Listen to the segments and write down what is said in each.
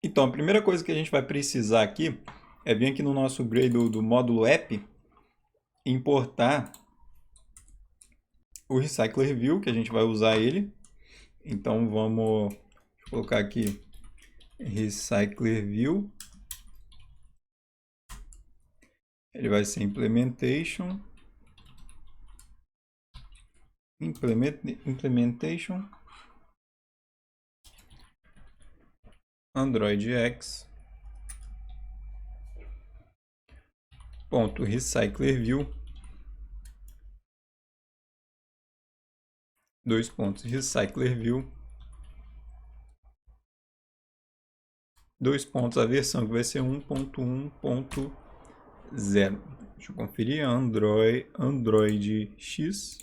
Então, a primeira coisa que a gente vai precisar aqui é vir aqui no nosso Gradle do módulo app, importar o Recycler View, que a gente vai usar ele. Então, vamos colocar aqui Recycler View. Ele vai ser Implementation. Implementation. Android X. Ponto Recycler View. Dois pontos Recycler View. Dois pontos a versão que vai ser 1.1.0. Deixa eu conferir. Android X.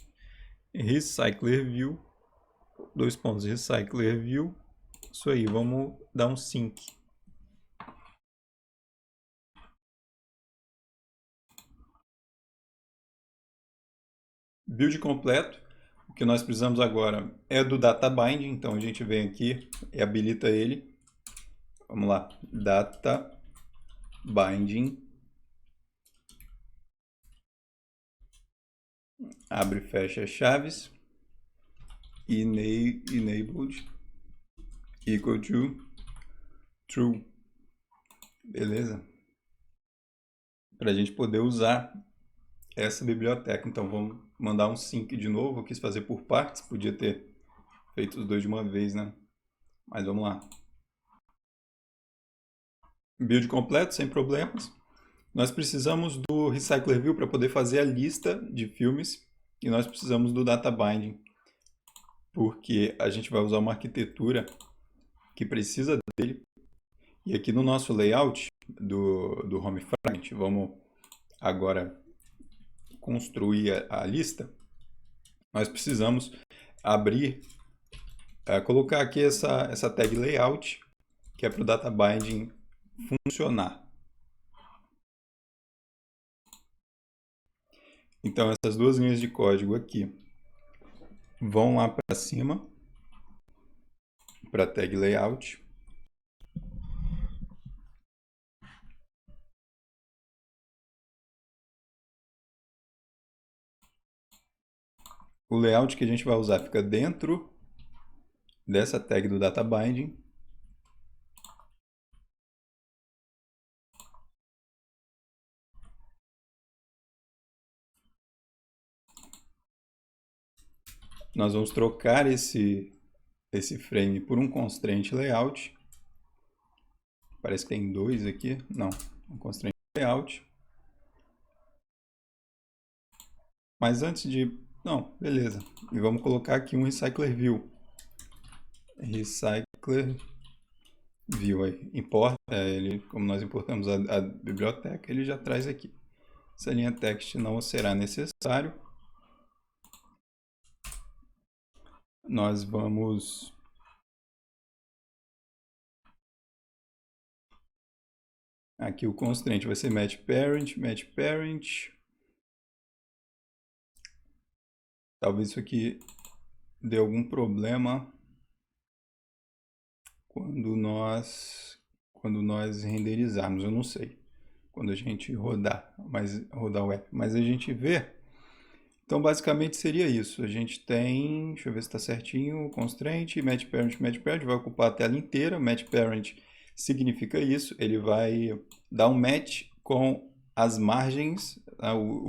Recycler View. Dois pontos Recycler View. Isso aí, vamos dar um sync. Build completo. O que nós precisamos agora é do data binding, então a gente vem aqui e habilita ele. Vamos lá, data binding. Abre e fecha chaves. Enabled equal to true. Beleza? Para a gente poder usar essa biblioteca. Então vamos mandar um sync de novo. Eu quis fazer por partes, podia ter feito os dois de uma vez, né? Mas vamos lá. Build completo, sem problemas. Nós precisamos do Recycler View para poder fazer a lista de filmes e nós precisamos do Data Binding, porque a gente vai usar uma arquitetura que precisa dele. E aqui no nosso layout do Home Fragment, vamos agora construir a lista. Nós precisamos abrir, colocar aqui essa tag layout, que é para o Data Binding funcionar. Então, essas duas linhas de código aqui vão lá para cima, para a tag layout. O layout que a gente vai usar fica dentro dessa tag do Data Binding. Nós vamos trocar esse frame por um constraint layout. Parece que tem dois aqui. Não, um constraint layout. Mas antes de... Não, beleza. E vamos colocar aqui um Recycler View. Recycler View aí. Importa, ele, como nós importamos a biblioteca, ele já traz aqui. Essa linha text não será necessário. Nós vamos... Aqui o constraint vai ser match parent. Talvez isso aqui dê algum problema quando nós renderizarmos, eu não sei. Quando a gente rodar o app, mas a gente vê. Então, basicamente seria isso. A gente tem, deixa eu ver se está certinho, constraint, match parent vai ocupar a tela inteira. Match parent significa isso, ele vai dar um match com as margens,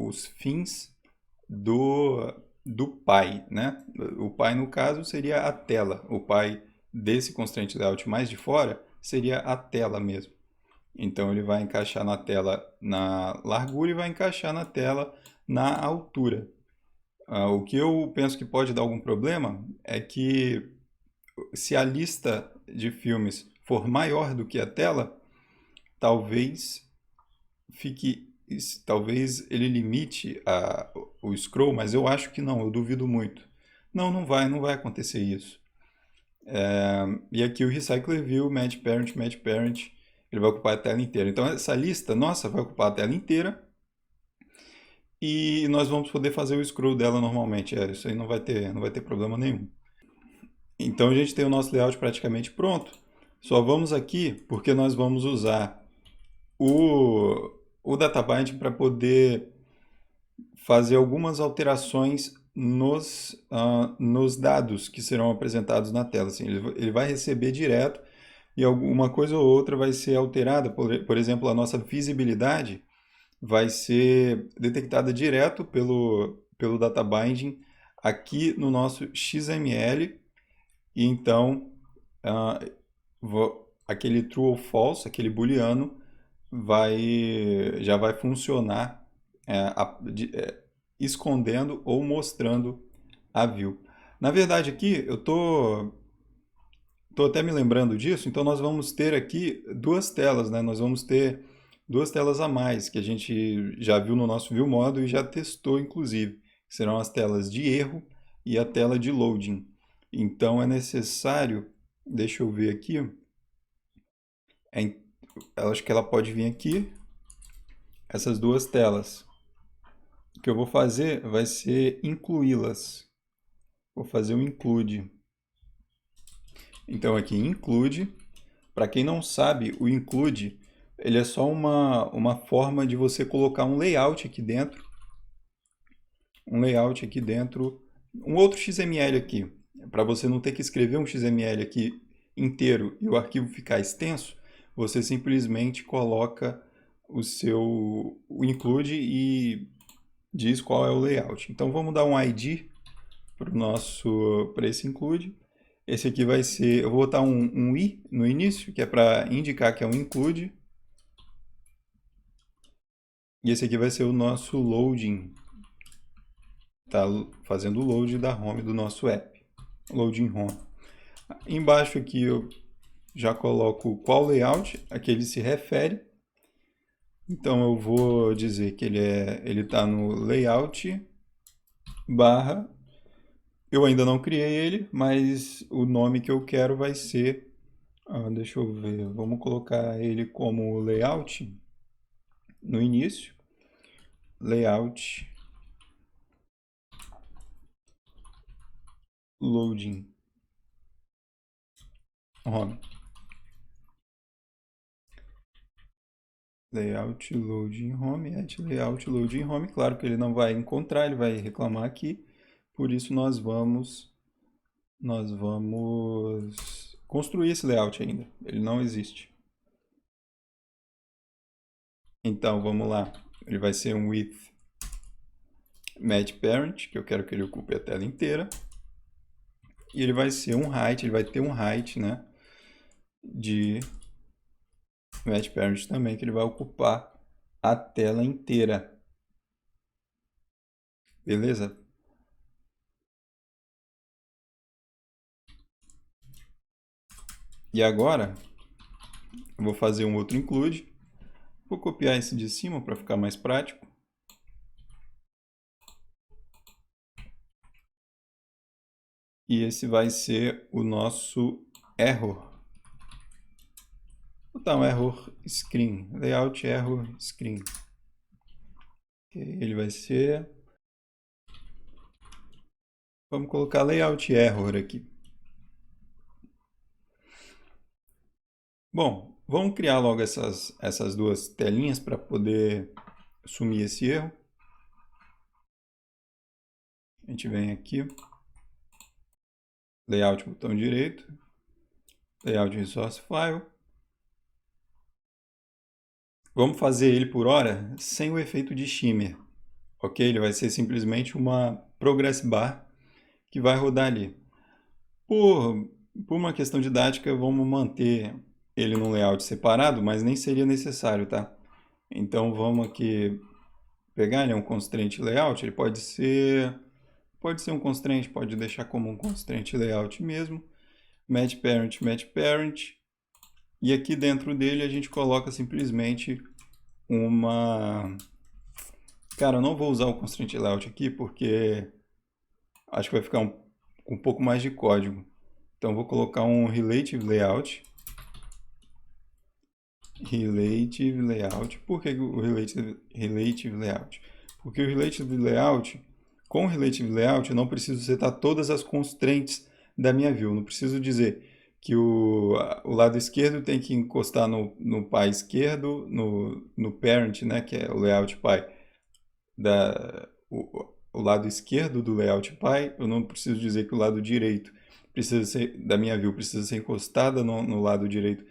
os fins do pai, né? O pai, no caso, seria a tela. O pai desse constraint layout mais de fora seria a tela mesmo. Então, ele vai encaixar na tela na largura e vai encaixar na tela na altura. O que eu penso que pode dar algum problema é que se a lista de filmes for maior do que a tela, talvez ele limite o scroll, mas eu acho que não, eu duvido muito. Não vai acontecer isso. E aqui o Recycler View, Match Parent, ele vai ocupar a tela inteira. Então essa lista, nossa, vai ocupar a tela inteira. E nós vamos poder fazer o scroll dela normalmente. Isso aí não vai ter problema nenhum. Então a gente tem o nosso layout praticamente pronto. Só vamos aqui porque nós vamos usar o DataBinding para poder fazer algumas alterações nos dados que serão apresentados na tela. Assim, ele vai receber direto e alguma coisa ou outra vai ser alterada. Por exemplo, a nossa visibilidade vai ser detectada direto pelo data binding aqui no nosso XML. E então, ah, aquele true ou false, aquele booleano, já vai funcionar escondendo ou mostrando a view. Na verdade, aqui eu tô até me lembrando disso, então nós vamos ter aqui duas telas, né? Nós vamos ter duas telas a mais, que a gente já viu no nosso view model e já testou, inclusive, que serão as telas de erro e a tela de loading. Então é necessário, deixa eu ver aqui, é, eu acho que ela pode vir aqui, essas duas telas. O que eu vou fazer vai ser incluí-las. Vou fazer o include. Então aqui include. Para quem não sabe, o include ele é só uma forma de você colocar um layout aqui dentro. Um layout aqui dentro. Um outro XML aqui. Para você não ter que escrever um XML aqui inteiro e o arquivo ficar extenso, você simplesmente coloca o include e diz qual é o layout. Então vamos dar um ID para esse include. Esse aqui vai ser, eu vou botar um i no início, que é para indicar que é um include. E esse aqui vai ser o nosso loading. Tá fazendo o load da home do nosso app. Loading home. Embaixo aqui eu já coloco qual layout a que ele se refere. Então eu vou dizer que ele está no layout barra. Eu ainda não criei ele, mas o nome que eu quero vai ser. Deixa eu ver. Vamos colocar ele como layout no início. Layout loading home. Layout loading home, layout loading home. Claro que ele não vai encontrar, ele vai reclamar aqui. Por isso nós vamos construir esse layout ainda. Ele não existe. Então vamos lá. Ele vai ser um with match parent, que eu quero que ele ocupe a tela inteira. E ele vai ser um height, ele vai ter um height, né, de match parent também, que ele vai ocupar a tela inteira. Beleza? E agora, eu vou fazer um outro include. Vou copiar esse de cima para ficar mais prático. E esse vai ser o nosso error. Vou botar um error screen, layout error screen. Ele vai ser... Vamos colocar layout error aqui. Bom, vamos criar logo essas duas telinhas para poder sumir esse erro. A gente vem aqui, layout botão direito, layout resource file. Vamos fazer ele por hora sem o efeito de shimmer, ok? Ele vai ser simplesmente uma progress bar que vai rodar ali. Por uma questão didática, vamos manter ele num layout separado, mas nem seria necessário, tá? Então vamos aqui pegar, ele é um constraint layout, ele pode ser um constraint, pode deixar como um constraint layout mesmo. Match parent. E aqui dentro dele a gente coloca simplesmente uma... Cara, eu não vou usar o constraint layout aqui porque acho que vai ficar um pouco mais de código. Então vou colocar um relative layout. Relative layout. Por que o relative layout? Porque o relative layout, com o relative layout, eu não preciso setar todas as constraints da minha view. Não preciso dizer que o lado esquerdo tem que encostar no pai esquerdo, no parent, né, que é o layout pai, o lado esquerdo do layout pai. Eu não preciso dizer que o lado direito precisa ser, da minha view, precisa ser encostada no lado direito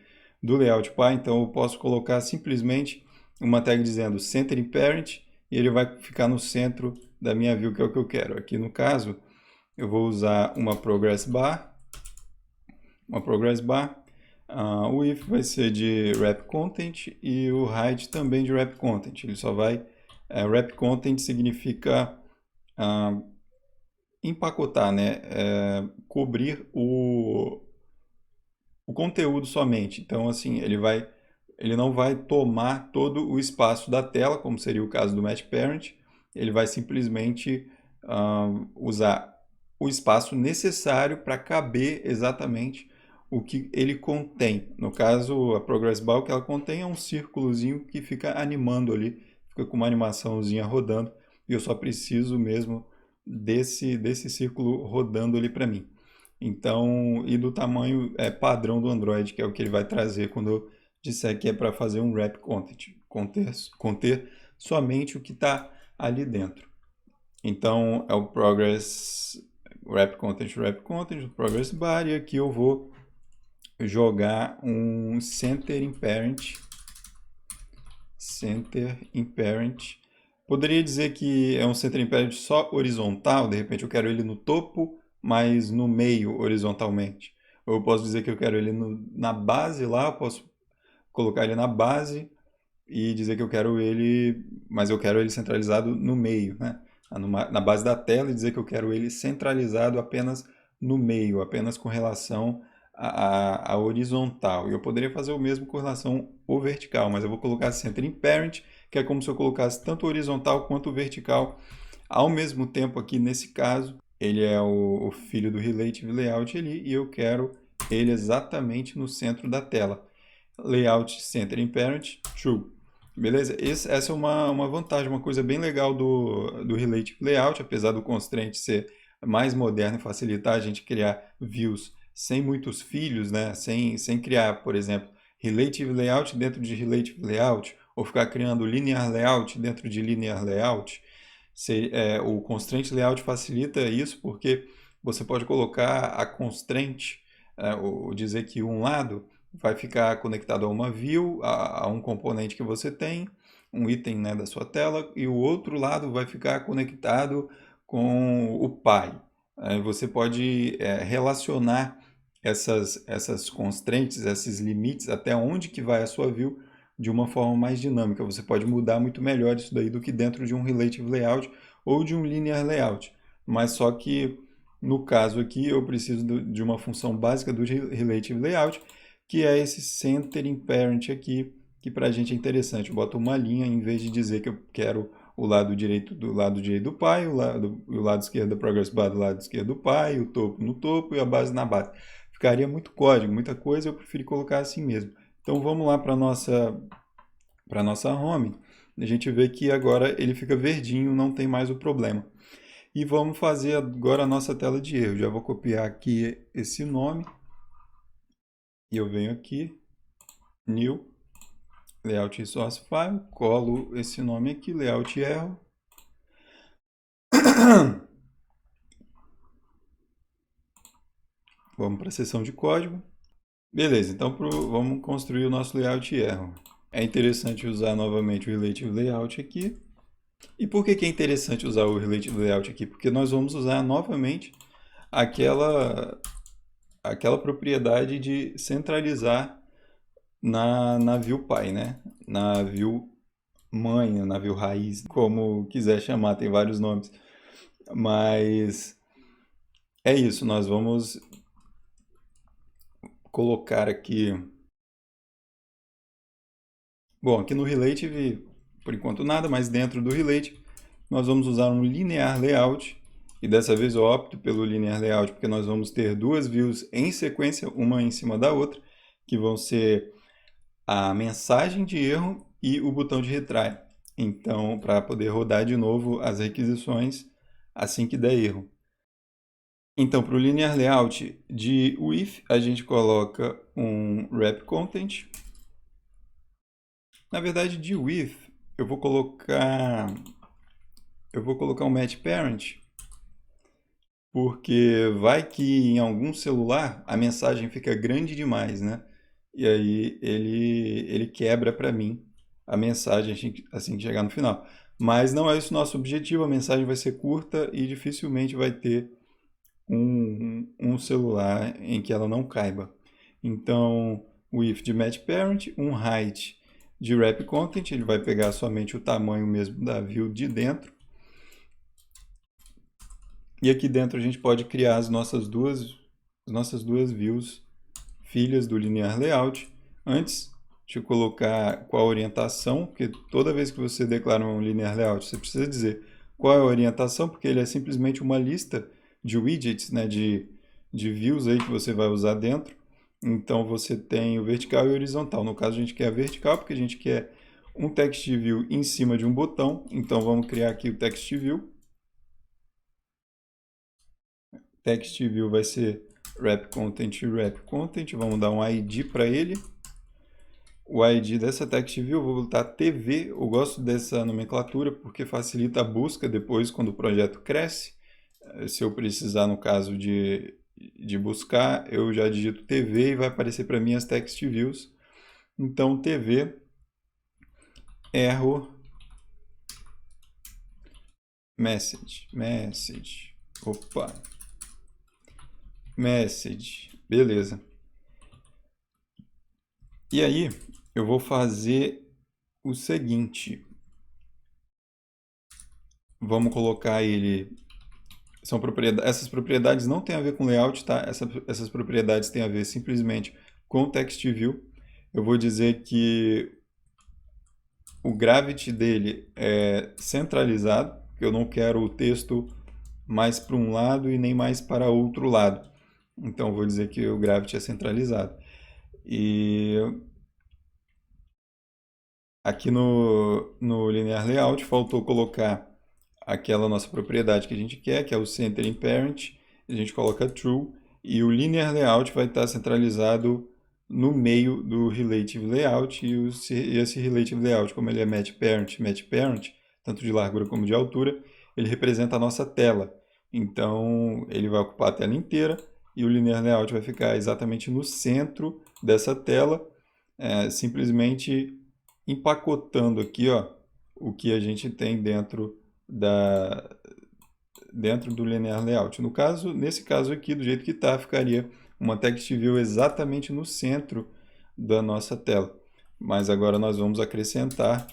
do layout pai, então eu posso colocar simplesmente uma tag dizendo center in parent e ele vai ficar no centro da minha view, que é o que eu quero. Aqui no caso, eu vou usar uma progress bar. O if vai ser de wrap content e o hide também de wrap content. Ele só vai... wrap content significa empacotar, né? Cobrir o conteúdo somente. Então, assim, ele não vai tomar todo o espaço da tela, como seria o caso do Match Parent. Ele vai simplesmente usar o espaço necessário para caber exatamente o que ele contém. No caso, a Progress Bar, o que ela contém é um círculozinho que fica animando ali, fica com uma animaçãozinha rodando, e eu só preciso mesmo desse círculo rodando ali para mim. Então, e do tamanho padrão do Android, que é o que ele vai trazer quando eu disser que é para fazer um wrap content, conter somente o que está ali dentro. Então, é o progress wrap content, o progress bar, e aqui eu vou jogar um center in parent. Poderia dizer que é um center in parent só horizontal, de repente eu quero ele no topo, mas no meio horizontalmente. Ou eu posso dizer que eu quero ele na base lá, eu posso colocar ele na base e dizer que eu quero ele, mas eu quero ele centralizado no meio, né? Na base da tela, e dizer que eu quero ele centralizado apenas no meio, apenas com relação à horizontal. E eu poderia fazer o mesmo com relação ao vertical, mas eu vou colocar center in parent, que é como se eu colocasse tanto horizontal quanto vertical ao mesmo tempo. Aqui nesse caso, ele é o filho do Relative Layout ali, e eu quero ele exatamente no centro da tela. Layout Center in Parent, True. Beleza? Essa é uma vantagem, uma coisa bem legal do Relative Layout, apesar do constraint ser mais moderno e facilitar a gente criar views sem muitos filhos, né? Sem criar, por exemplo, Relative Layout dentro de Relative Layout, ou ficar criando Linear Layout dentro de Linear Layout. O Constraint Layout facilita isso porque você pode colocar a constraint, ou dizer que um lado vai ficar conectado a uma view, a um componente que você tem, um item, né, da sua tela, e o outro lado vai ficar conectado com o pai. Você pode relacionar essas constraints, esses limites, até onde que vai a sua view, de uma forma mais dinâmica. Você pode mudar muito melhor isso daí do que dentro de um Relative Layout ou de um Linear Layout. Mas só que, no caso aqui, eu preciso de uma função básica do Relative Layout, que é esse Center in Parent aqui, que para a gente é interessante. Eu boto uma linha em vez de dizer que eu quero o lado direito do pai, o lado esquerdo da Progress Bar do lado esquerdo do pai, o topo no topo e a base na base. Ficaria muito código, muita coisa, eu preferi colocar assim mesmo. Então vamos lá para a nossa home. A gente vê que agora ele fica verdinho, não tem mais o problema. E vamos fazer agora a nossa tela de erro. Já vou copiar aqui esse nome. E eu venho aqui, New, Layout Source File, colo esse nome aqui, Layout Erro. Vamos para a seção de código. Beleza, então vamos construir o nosso Layout Erro. É interessante usar novamente o Relative Layout aqui. E por que é interessante usar o Relative Layout aqui? Porque nós vamos usar novamente aquela propriedade de centralizar na view pai, né? Na view mãe, na view raiz, como quiser chamar, tem vários nomes. Mas é isso, nós vamos colocar aqui. Bom, aqui no Relative, por enquanto nada, mas dentro do Relative nós vamos usar um Linear Layout. E dessa vez eu opto pelo Linear Layout porque nós vamos ter duas views em sequência, uma em cima da outra, que vão ser a mensagem de erro e o botão de retry. Então, para poder rodar de novo as requisições assim que der erro. Então, para o linear layout de width, a gente coloca um wrap content. Na verdade, de width, eu vou colocar um match parent, porque vai que em algum celular a mensagem fica grande demais, né? E aí ele quebra para mim a mensagem assim que chegar no final. Mas não é esse o nosso objetivo, a mensagem vai ser curta e dificilmente vai ter um celular em que ela não caiba. Então, o if de match parent, um height de wrap content, ele vai pegar somente o tamanho mesmo da view de dentro. E aqui dentro a gente pode criar as nossas duas views filhas do linear layout. Antes de colocar qual a orientação, porque toda vez que você declara um linear layout, você precisa dizer qual é a orientação, porque ele é simplesmente uma lista de widgets, né, de views aí que você vai usar dentro. Então você tem o vertical e o horizontal. No caso a gente quer a vertical porque a gente quer um text view em cima de um botão. Então vamos criar aqui o text view. Text view vai ser wrap content. Vamos dar um ID para ele. O ID dessa text view eu vou botar TV. Eu gosto dessa nomenclatura porque facilita a busca depois quando o projeto cresce. Se eu precisar, no caso de buscar, eu já digito TV e vai aparecer para mim as text views. Então, TV, error, message, opa, message, beleza. E aí, eu vou fazer o seguinte. Vamos colocar ele... essas propriedades não têm a ver com layout, tá? Essas propriedades têm a ver simplesmente com text view. Eu vou dizer que o gravity dele é centralizado, porque eu não quero o texto mais para um lado e nem mais para outro lado. Então, vou dizer que o gravity é centralizado. E aqui no linear layout faltou colocar aquela nossa propriedade que a gente quer, que é o centering parent. A gente coloca true e o linear layout vai estar centralizado no meio do relative layout e esse relative layout, como ele é match parent, tanto de largura como de altura, ele representa a nossa tela. Então, ele vai ocupar a tela inteira e o linear layout vai ficar exatamente no centro dessa tela, simplesmente empacotando aqui, ó, o que a gente tem da, dentro do linear layout. Nesse caso aqui, do jeito que está, ficaria uma text view exatamente no centro da nossa tela. Mas agora nós vamos acrescentar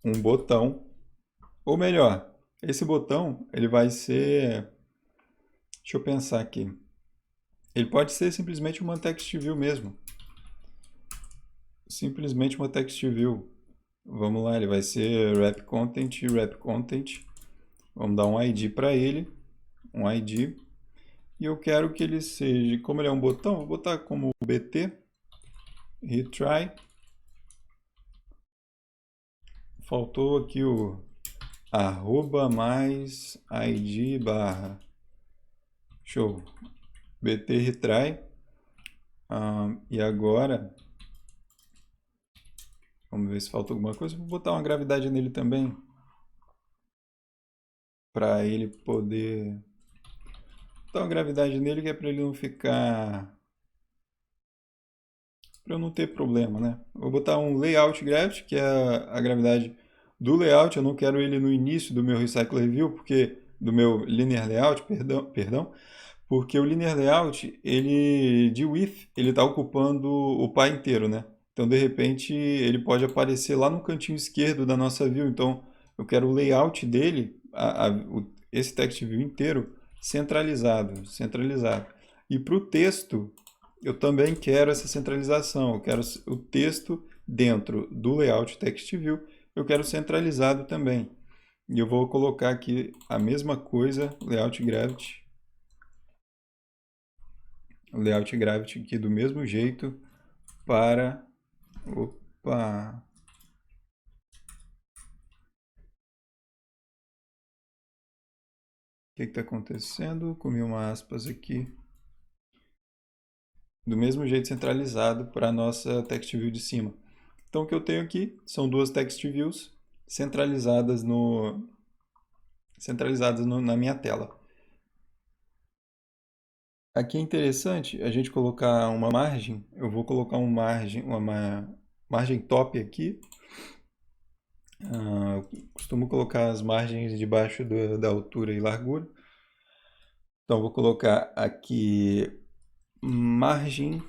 um botão, ou melhor, esse botão ele vai ser, deixa eu pensar aqui, ele pode ser simplesmente uma text view mesmo, simplesmente uma text view. Vamos lá, ele vai ser wrap content. Vamos dar um ID para ele, um ID. E eu quero que ele seja, como ele é um botão, vou botar como BT, retry. Faltou aqui o arroba mais ID barra. Show. BT retry. E agora, vamos ver se falta alguma coisa. Vou botar uma gravidade nele também, para ele poder... Botar uma gravidade nele que é para ele não ficar... para eu não ter problema, né? Vou botar um layout gravity, que é a gravidade do layout. Eu não quero ele no início do meu recycler view, porque do meu linear layout, perdão, porque o linear layout, ele de width, ele está ocupando o pie inteiro, né? Então, de repente, ele pode aparecer lá no cantinho esquerdo da nossa view. Então, eu quero o layout dele, esse text view inteiro, centralizado. E para o texto, eu também quero essa centralização. Eu quero o texto dentro do layout text view, eu quero centralizado também. E eu vou colocar aqui a mesma coisa, layout gravity aqui do mesmo jeito para... Opa! que está acontecendo? Comi uma aspas aqui. Do mesmo jeito centralizado para a nossa text view de cima. Então o que eu tenho aqui são duas text views centralizadas na minha tela. Aqui é interessante a gente colocar uma margem. Eu vou colocar uma margem top aqui. Eu costumo colocar as margens debaixo da altura e largura. Então vou colocar aqui margem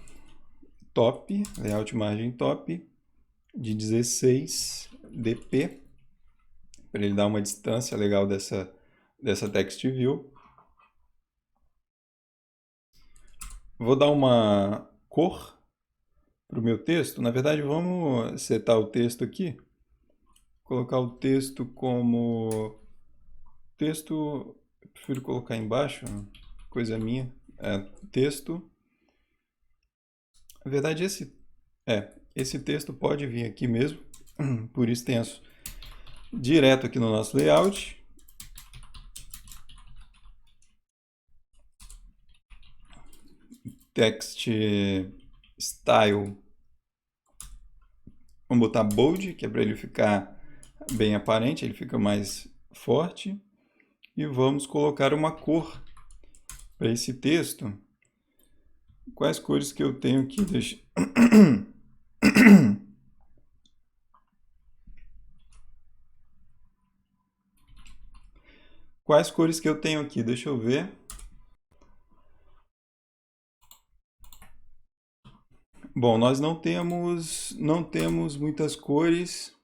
top, layout margem top de 16 dp, para ele dar uma distância legal dessa text view. Vou dar uma cor para o meu texto. Na verdade, vamos setar o texto aqui. Colocar o texto como texto, eu prefiro colocar embaixo, coisa minha, texto. Na verdade, esse texto pode vir aqui mesmo, por extenso, direto aqui no nosso layout. Text style, vamos botar bold, que é para ele ficar bem aparente, ele fica mais forte. E vamos colocar uma cor para esse texto. Quais cores que eu tenho aqui? Quais cores que eu tenho aqui? Deixa eu ver. Bom, nós não temos muitas cores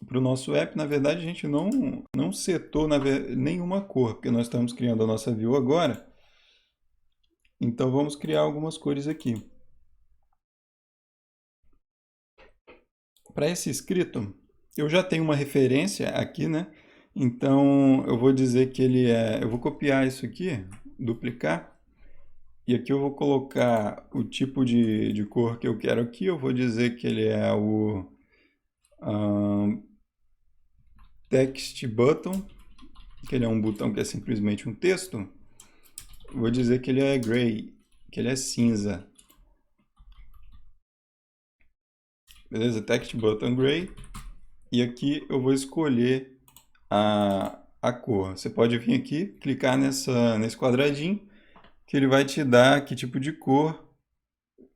para o nosso app. Na verdade, a gente não setou nenhuma cor, porque nós estamos criando a nossa view agora. Então vamos criar algumas cores aqui. Para esse escrito, eu já tenho uma referência aqui, né? Então eu vou dizer que eu vou copiar isso aqui, duplicar, e aqui eu vou colocar o tipo de cor que eu quero aqui. Eu vou dizer que ele é o text button, que ele é um botão que é simplesmente um texto. Vou dizer que ele é gray, que ele é cinza. Beleza? Text button gray. E aqui eu vou escolher a cor. Você pode vir aqui, clicar nesse quadradinho, que ele vai te dar que tipo de cor,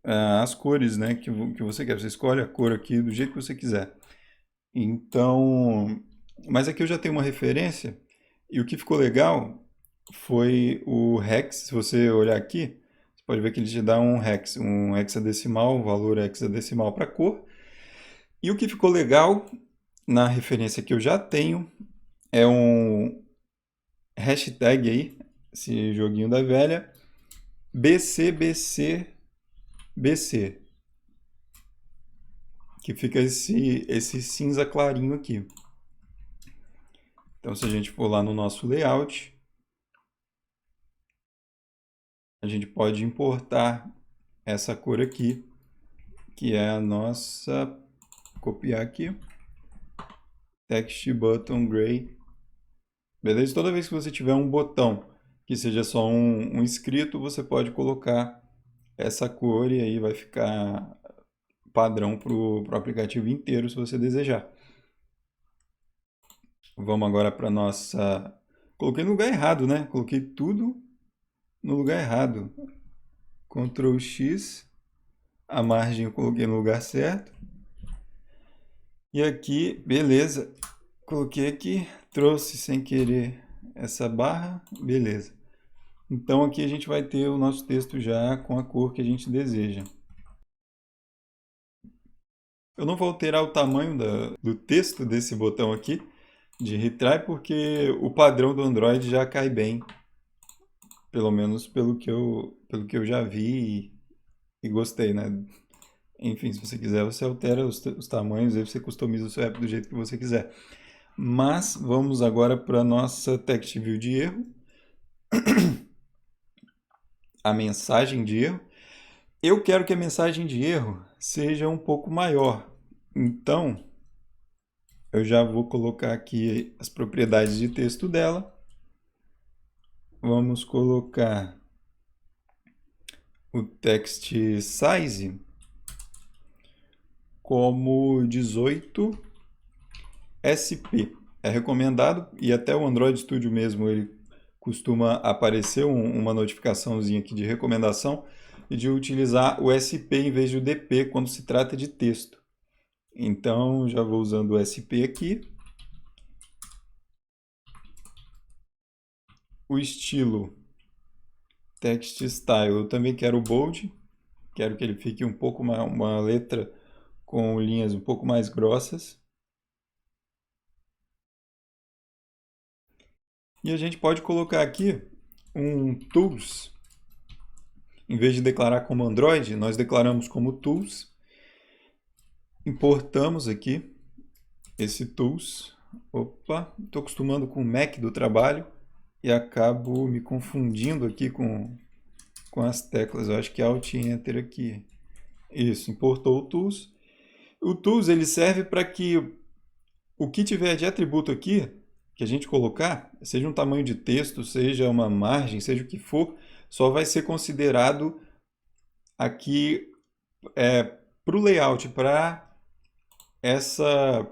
as cores, né, que você quer. Você escolhe a cor aqui do jeito que você quiser. Então, mas aqui eu já tenho uma referência, e o que ficou legal foi o hex. Se você olhar aqui, você pode ver que ele te dá um hex, um hexadecimal, um valor hexadecimal para cor. E o que ficou legal na referência que eu já tenho é um hashtag aí, esse joguinho da velha, BCBCBC, que fica esse cinza clarinho aqui. Então, se a gente for lá no nosso layout, a gente pode importar essa cor aqui, que é a nossa, copiar aqui, text button gray. Beleza? Toda vez que você tiver um botão que seja só um escrito, você pode colocar essa cor e aí vai ficar padrão para o aplicativo inteiro, se você desejar. Vamos agora para nossa... Coloquei no lugar errado, né? Coloquei tudo no lugar errado. Ctrl X, a margem eu coloquei no lugar certo. E aqui, beleza. Coloquei aqui, trouxe sem querer essa barra, beleza. Então aqui a gente vai ter o nosso texto já com a cor que a gente deseja. Eu não vou alterar o tamanho do texto desse botão aqui de retry, porque o padrão do Android já cai bem, pelo menos pelo que eu já vi e gostei, né? Enfim, se você quiser, você altera os tamanhos, aí você customiza o seu app do jeito que você quiser. Mas vamos agora para a nossa text view de erro. A mensagem de erro. Eu quero que a mensagem de erro seja um pouco maior. Então, eu já vou colocar aqui as propriedades de texto dela. vamos colocar o text size como 18 SP. É recomendado, e até o Android Studio mesmo, ele costuma aparecer uma notificaçãozinha aqui de recomendação de utilizar o SP em vez do DP quando se trata de texto. Então, já vou usando o SP aqui. O estilo text style, eu também quero o bold, quero que ele fique um pouco uma letra com linhas um pouco mais grossas. E a gente pode colocar aqui um tools. Em vez de declarar como Android, nós declaramos como tools. Importamos aqui esse tools. Opa, estou acostumando com o Mac do trabalho e acabo me confundindo aqui com as teclas. Eu acho que Alt e Enter aqui. Isso, importou o tools. O tools ele serve para que o que tiver de atributo aqui, que a gente colocar, seja um tamanho de texto, seja uma margem, seja o que for, só vai ser considerado aqui para o layout, para essa,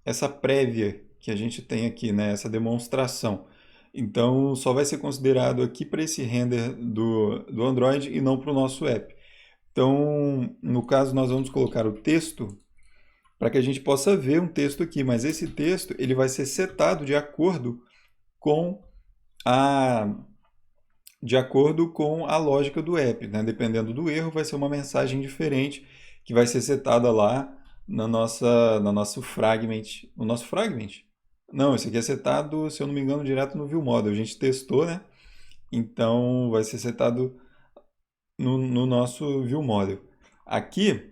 essa prévia que a gente tem aqui, né? Essa demonstração. Então, só vai ser considerado aqui para esse render do Android e não para o nosso app. Então, no caso, nós vamos colocar o texto para que a gente possa ver um texto aqui, mas esse texto ele vai ser setado com a, de acordo com a lógica do app, né? Dependendo do erro, vai ser uma mensagem diferente que vai ser setada lá na nosso fragment. No nosso fragment? Não, esse aqui é setado, se eu não me engano, direto no ViewModel. A gente testou, né? Então vai ser setado no nosso ViewModel. Aqui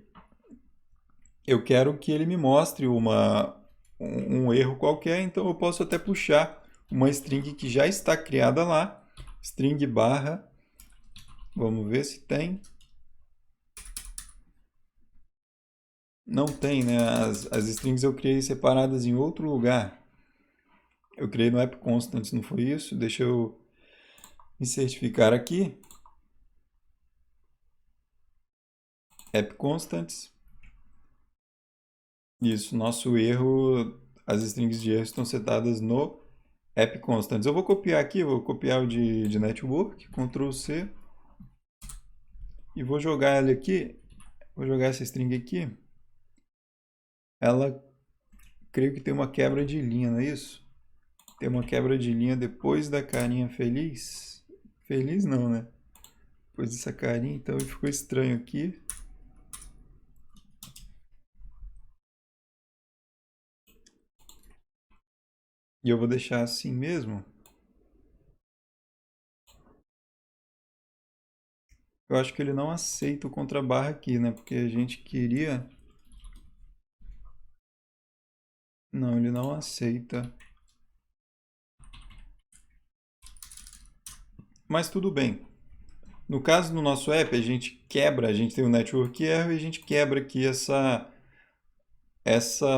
eu quero que ele me mostre um erro qualquer, então eu posso até puxar uma string que já está criada lá, string barra, vamos ver se tem. Não tem, né? As strings eu criei separadas em outro lugar. Eu criei no app constants, não foi isso? Deixa eu me certificar aqui. App constants. Isso, nosso erro, as strings de erro estão setadas no app constants. Eu vou copiar aqui, vou copiar o de network, Ctrl C, e vou jogar ela aqui. Vou jogar essa string aqui. Ela, creio que tem uma quebra de linha, não é isso? Tem uma quebra de linha depois da carinha feliz. Feliz não, né? Depois dessa carinha, então ficou estranho aqui. E eu vou deixar assim mesmo. Eu acho que ele não aceita o contrabarra aqui, né? Porque a gente queria... Não, ele não aceita. Mas tudo bem. No caso do nosso app, a gente quebra, a gente tem o network error e a gente quebra aqui essa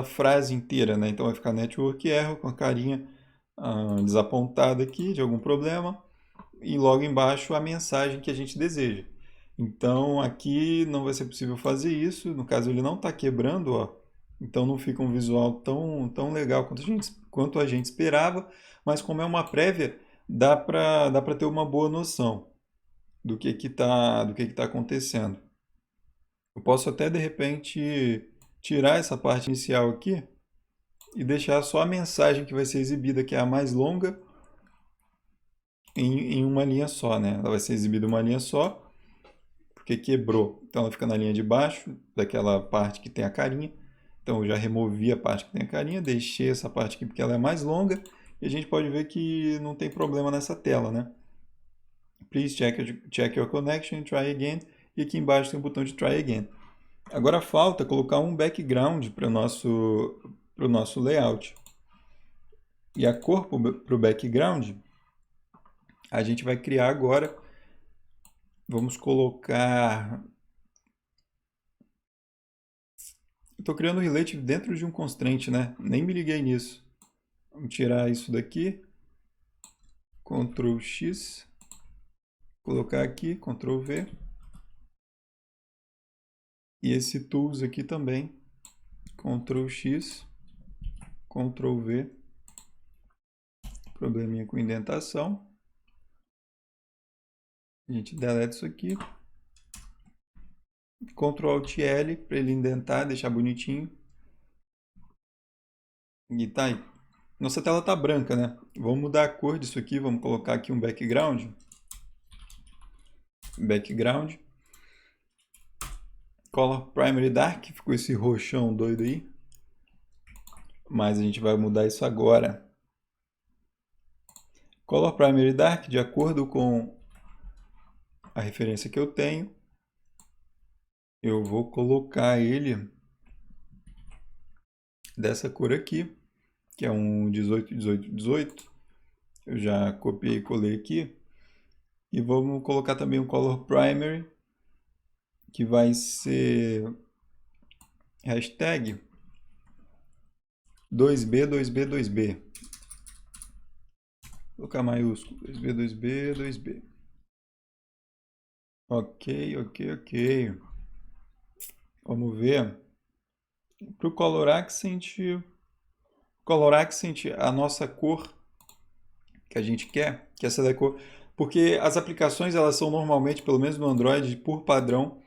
frase inteira, né? Então vai ficar network error com a carinha desapontada aqui de algum problema e logo embaixo a mensagem que a gente deseja. Então aqui não vai ser possível fazer isso, no caso ele não está quebrando, ó, então não fica um visual tão legal quanto a gente esperava, mas como é uma prévia, dá para ter uma boa noção do que tá acontecendo. Eu posso até de repente tirar essa parte inicial aqui e deixar só a mensagem que vai ser exibida, que é a mais longa, em uma linha só, né? Ela vai ser exibida em uma linha só, porque quebrou. Então ela fica na linha de baixo, daquela parte que tem a carinha. Então eu já removi a parte que tem a carinha, deixei essa parte aqui porque ela é mais longa, e a gente pode ver que não tem problema nessa tela, né? Please check your connection and try again. E aqui embaixo tem o botão de try again. Agora falta colocar um background para o nosso layout. E a cor para o background, a gente vai criar agora. Vamos colocar... Estou criando um relative dentro de um constraint, né? Nem me liguei nisso. Vamos tirar isso daqui. Ctrl X, colocar aqui, Ctrl V. E esse Tools aqui também, Ctrl X, Ctrl V. Probleminha com indentação. A gente deleta isso aqui. Ctrl Alt L para ele indentar, deixar bonitinho. E tá aí. Nossa tela tá branca, né? Vamos mudar a cor disso aqui, vamos colocar aqui um background. Background. Color Primary Dark, ficou esse roxão doido aí. Mas a gente vai mudar isso agora. Color Primary Dark, de acordo com a referência que eu tenho, eu vou colocar ele dessa cor aqui, que é um 18, 18, 18. Eu já copiei e colei aqui. E vamos colocar também o Color Primary, que vai ser hashtag 2B, 2B, 2B. Vou colocar maiúsculo, 2B, 2B, 2B. Ok, ok, ok. Vamos ver. Para o Color Accent, a nossa cor que a gente quer, que essa da cor, porque as aplicações elas são normalmente, pelo menos no Android, por padrão,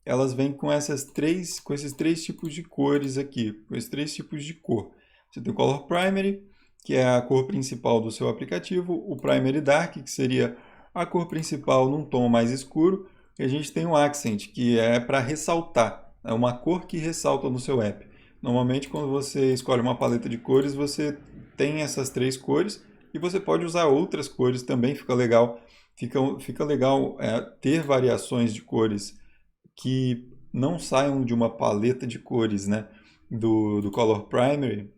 elas vêm com esses três tipos de cores aqui, com esses três tipos de cor. Você tem o Color Primary, que é a cor principal do seu aplicativo, o Primary Dark, que seria a cor principal num tom mais escuro, e a gente tem o Accent, que é para ressaltar, é uma cor que ressalta no seu app. Normalmente, quando você escolhe uma paleta de cores, você tem essas três cores, e você pode usar outras cores também, fica legal. Fica legal ter variações de cores que não saiam de uma paleta de cores, né, do Color Primary.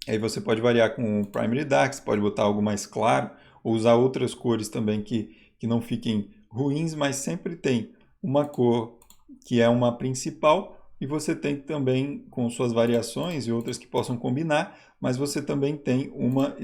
Aí você pode variar com o Primary Dark, você pode botar algo mais claro, ou usar outras cores também que não fiquem ruins, mas sempre tem uma cor que é uma principal, e você tem também com suas variações e outras que possam combinar, mas você também tem uma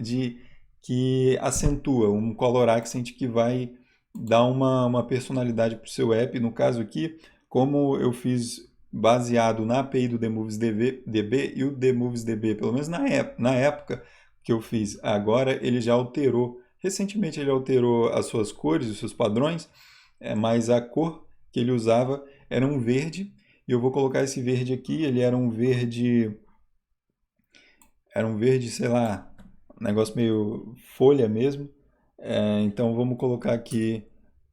que acentua, um Color Accent que vai dar uma personalidade para o seu app. No caso aqui, como eu fiz baseado na API do DB e o DMovesDB, pelo menos na época que eu fiz, agora ele já alterou. Recentemente ele alterou as suas cores, os seus padrões, mas a cor que ele usava era um verde, e eu vou colocar esse verde aqui, ele era um verde, sei lá, um negócio meio folha mesmo. Então vamos colocar aqui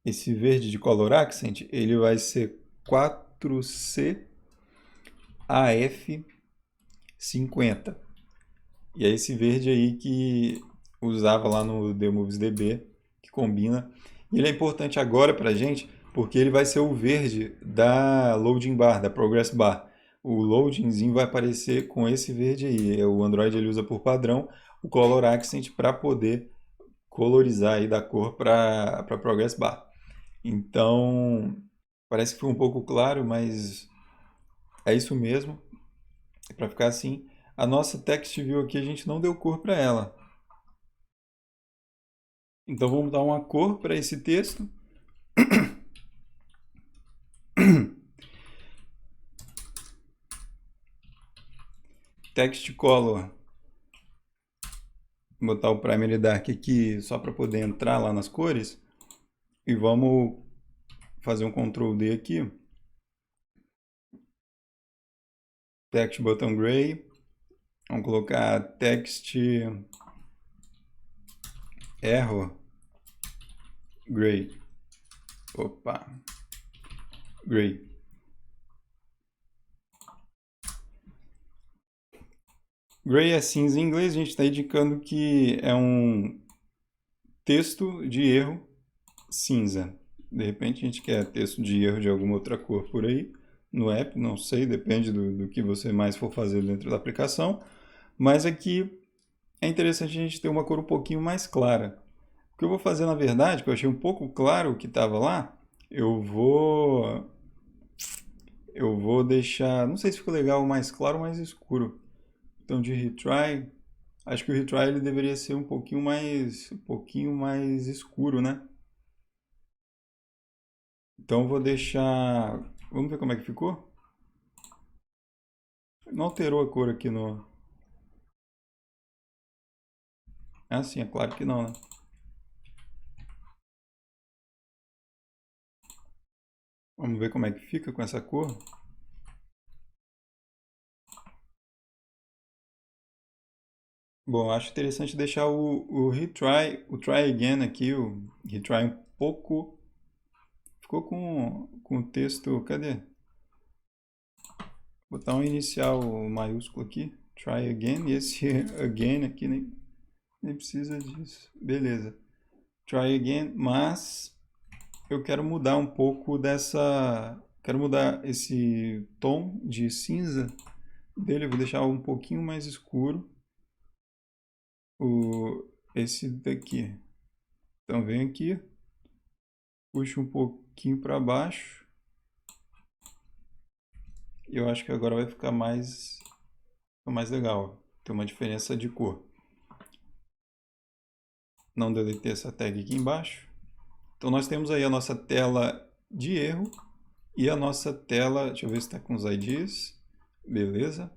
esse verde de Color Accent, ele vai ser 4C AF50. E é esse verde aí que usava lá no DMovesDB, que combina. E ele é importante agora para a gente, porque ele vai ser o verde da loading bar, da progress bar. O loadingzinho vai aparecer com esse verde aí. O Android ele usa por padrão o Color Accent para poder colorizar aí da cor para a progress bar. Então, parece que foi um pouco claro, mas é isso mesmo. Para ficar assim, a nossa text view aqui a gente não deu cor para ela. Então vamos dar uma cor para esse texto. Text color. Vou botar o primary dark aqui só para poder entrar lá nas cores. E vamos fazer um Ctrl D aqui. Text button gray. Vamos colocar text error gray. Opa. Gray. Gray é cinza em inglês, a gente está indicando que é um texto de erro cinza. De repente a gente quer texto de erro de alguma outra cor por aí no app, não sei, depende do que você mais for fazer dentro da aplicação. Mas aqui é interessante a gente ter uma cor um pouquinho mais clara. O que eu vou fazer na verdade, que eu achei um pouco claro o que estava lá, eu vou deixar, não sei se ficou legal mais claro ou mais escuro. Então de retry, Acho que o retry ele deveria ser um pouquinho mais escuro, né? Então eu vou deixar. Vamos ver como é que ficou? Não alterou a cor aqui no. Ah, sim, é claro que não, né? Vamos ver como é que fica com essa cor. Bom, acho interessante deixar o try again aqui, o retry um pouco. Ficou com o texto. Cadê? Botar um inicial maiúsculo aqui. Try again. E esse again aqui nem precisa disso. Beleza. Try again, mas eu quero mudar um pouco dessa. Quero mudar esse tom de cinza dele. Eu vou deixar um pouquinho mais escuro. Esse daqui. Então vem aqui, puxa um pouquinho para baixo. E eu acho que agora vai ficar mais legal. Tem uma diferença de cor. Não deletei essa tag aqui embaixo. Então nós temos aí a nossa tela de erro e a nossa tela, deixa eu ver se está com os IDs. Beleza.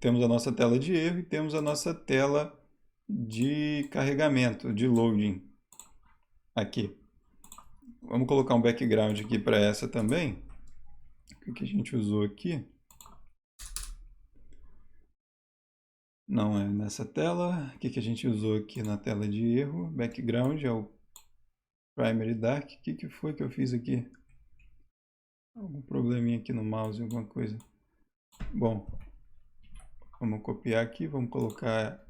Temos a nossa tela de erro e temos a nossa tela de carregamento, de loading. Aqui. Vamos colocar um background aqui para essa também. O que a gente usou aqui? Não é nessa tela. O que a gente usou aqui na tela de erro? Background é o Primary Dark. O que foi que eu fiz aqui? Algum probleminha aqui no mouse, alguma coisa. Bom, vamos copiar aqui, vamos colocar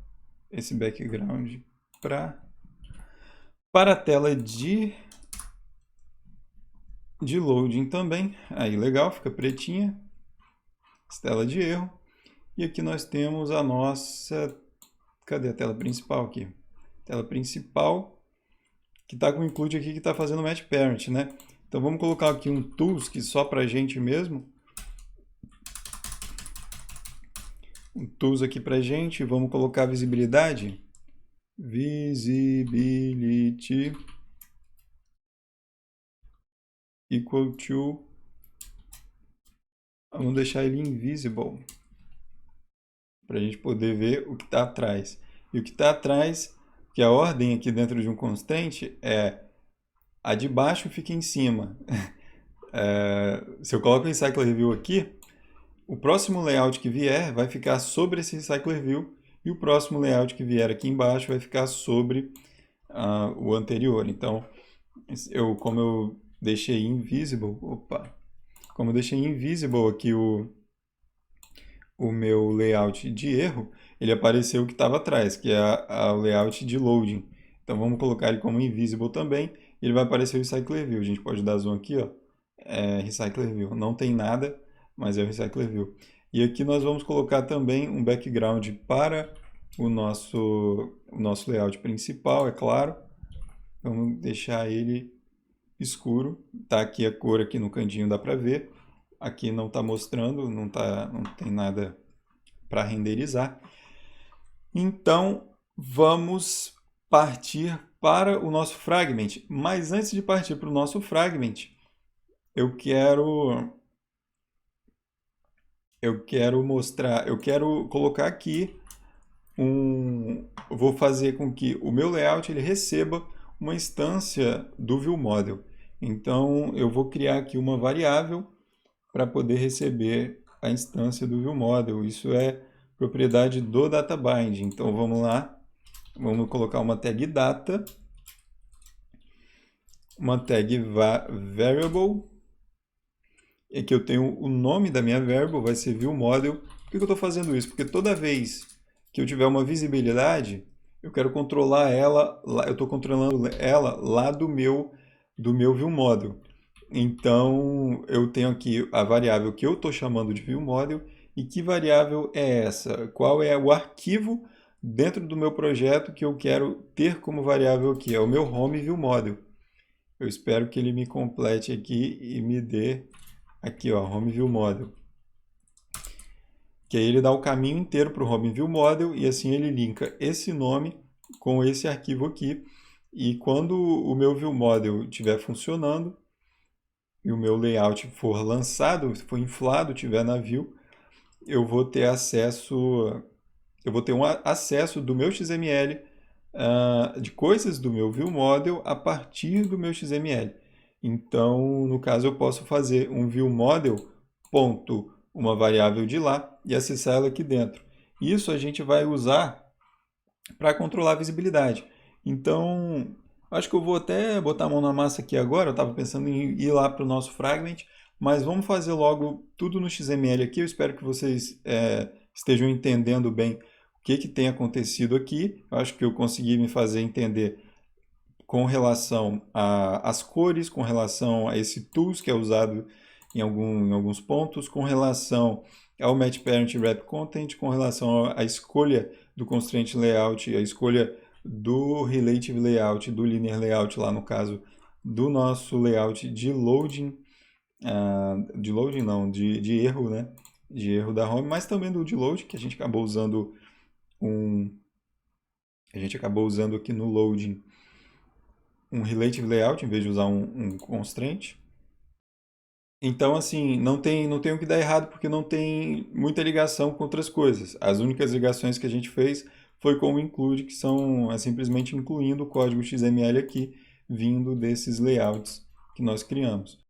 esse background para a tela de loading também. Aí, legal, fica pretinha. Tela de erro. E aqui nós temos a nossa... Cadê a tela principal aqui? Tela principal, que está com o include aqui, que está fazendo match parent, né? Então vamos colocar aqui um tools que só para a gente mesmo. Um tools aqui para a gente. Vamos colocar visibilidade. Visibility equal to... Vamos deixar ele invisible. Para a gente poder ver o que está atrás. E o que está atrás, que a ordem aqui dentro de um constraint é a de baixo fica em cima. Se eu coloco o Recycler View aqui, o próximo layout que vier vai ficar sobre esse Recycler View e o próximo layout que vier aqui embaixo vai ficar sobre o anterior. Então, como eu deixei invisible, como eu deixei invisible aqui o meu layout de erro, ele apareceu o que estava atrás, que é o layout de loading. Então vamos colocar ele como invisible também, e ele vai aparecer o Recycler View. A gente pode dar zoom aqui, ó, Recycler View. Não tem nada, mas é o Recycler View. E aqui nós vamos colocar também um background para o nosso layout principal, é claro. Vamos deixar ele escuro. Tá aqui a cor aqui no cantinho, dá para ver. Aqui não está mostrando, não tem nada para renderizar. Então, vamos partir para o nosso fragment. Mas antes de partir para o nosso fragment, eu quero mostrar, eu quero colocar aqui vou fazer com que o meu layout ele receba uma instância do ViewModel. Então, eu vou criar aqui uma variável para poder receber a instância do ViewModel. Isso é propriedade do DataBind. Então vamos lá, vamos colocar uma tag data, uma tag variable, e aqui eu tenho o nome da minha variable, vai ser ViewModel. Por que eu estou fazendo isso? Porque toda vez que eu tiver uma visibilidade, eu quero controlar ela, eu estou controlando ela lá do meu ViewModel. Então, eu tenho aqui a variável que eu estou chamando de ViewModel. E que variável é essa? Qual é o arquivo dentro do meu projeto que eu quero ter como variável aqui? É o meu home ViewModel. Eu espero que ele me complete aqui e me dê aqui, ó, home ViewModel. O que aí ele dá o caminho inteiro para o Home View Model e assim ele linka esse nome com esse arquivo aqui. E quando o meu View Model estiver funcionando e o meu layout for lançado, for inflado, estiver na view, eu vou ter acesso, eu vou ter um acesso do meu XML, de coisas do meu View Model a partir do meu XML. Então, no caso, eu posso fazer um View Model ponto uma variável de lá e acessar ela aqui dentro. Isso a gente vai usar para controlar a visibilidade. Então, acho que eu vou até botar a mão na massa aqui agora. Eu estava pensando em ir lá para o nosso Fragment, mas vamos fazer logo tudo no XML aqui. Eu espero que vocês estejam entendendo bem o que tem acontecido aqui. Eu acho que eu consegui me fazer entender com relação às cores, com relação a esse tools que é usado em alguns pontos, com relação ao Match Parent Wrap Content, com relação à escolha do Constraint Layout, a escolha do Relative Layout, do Linear Layout, lá no caso do nosso layout de loading, de loading não, de erro, né? De erro da home, mas também do de load, que a gente acabou usando aqui no loading um relative layout em vez de usar um constraint. Então, assim, não tem o que dar errado porque não tem muita ligação com outras coisas. As únicas ligações que a gente fez foi com o include, que são simplesmente incluindo o código XML aqui, vindo desses layouts que nós criamos.